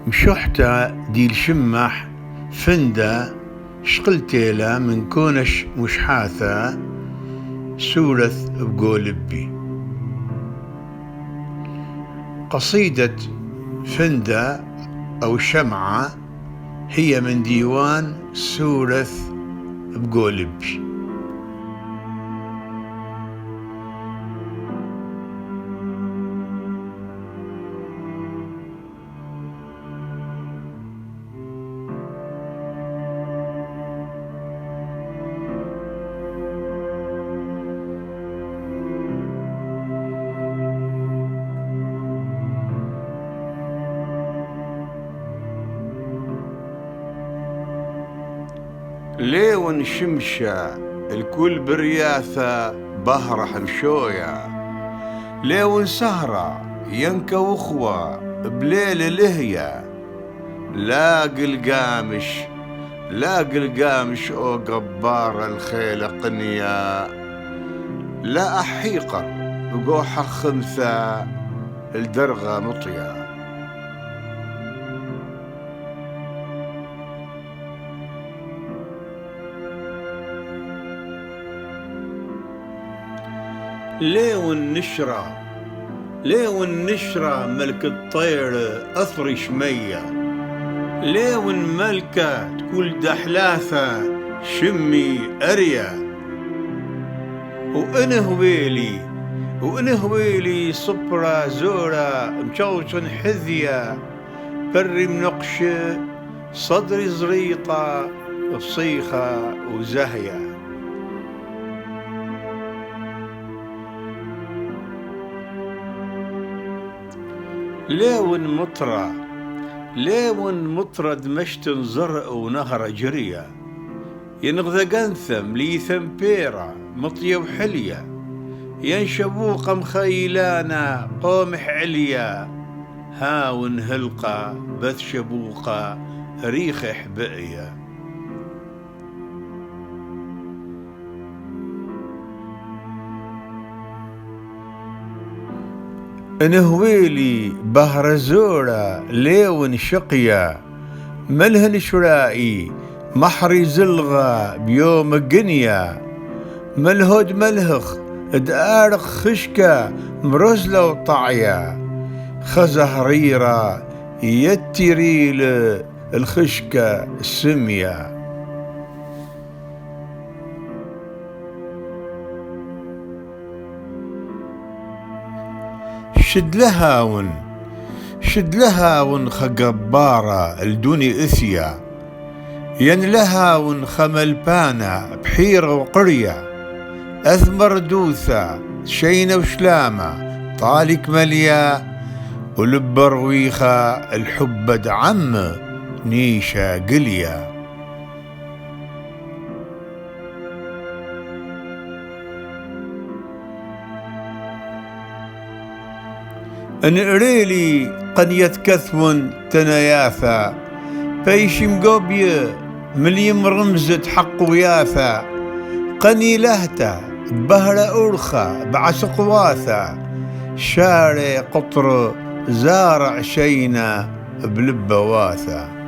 مشحتة ديل شمح فندا شقلتيلا من كونش مشحاثة سورث بقولبي. قصيدة فندا أو شمعة هي من ديوان سورث بقولبي. ليون شمشة الكل برياثة بهرح مشوية، ليون سهرة ينكا وخوة بليل لهية، لاقي القامش او قبار الخيل قنية، لا أحيقر بقوحة خمثة الدرغة مطية. ليون نشرة ملك الطير أثري شمية، ليون ملكة تقول دحلاثة شمي أريا، وإنه ويلي صبرة زورة مشوشن حذية، بري منقش صدري زريطة فصيخة وزهية. ليون مطرة دمشتن زرق ونهر جرية، ينغذى قنثم ليثم بيرة مطية وحلية، ينشبوقة مخيلانا قومح عليا، هاون هلقة بث شبوقة ريخح بقية. نهويلي بهرزورة ليون شقية، ملهن شرائي محري زلغة بيوم قنية، ملهود ملهخ دارق خشكة مرزلة وطعية، خزهريرة يتريل الخشكة السمية. شد لهاون خقبارة الدوني إثيا، ين لهاون خملبانة بحيرة وقرية، أثمر دوثة شينة وشلامة طالك مليا، ولبرويخة الحبد عم نيشة قليا. نقريلي قنية كثون تناياثا، بيشم قوبية مليم رمزة حق وياثا، قني لهتا بهرة أرخة بعسق واثا، شارع قطر زارع شينا بلبة واثا.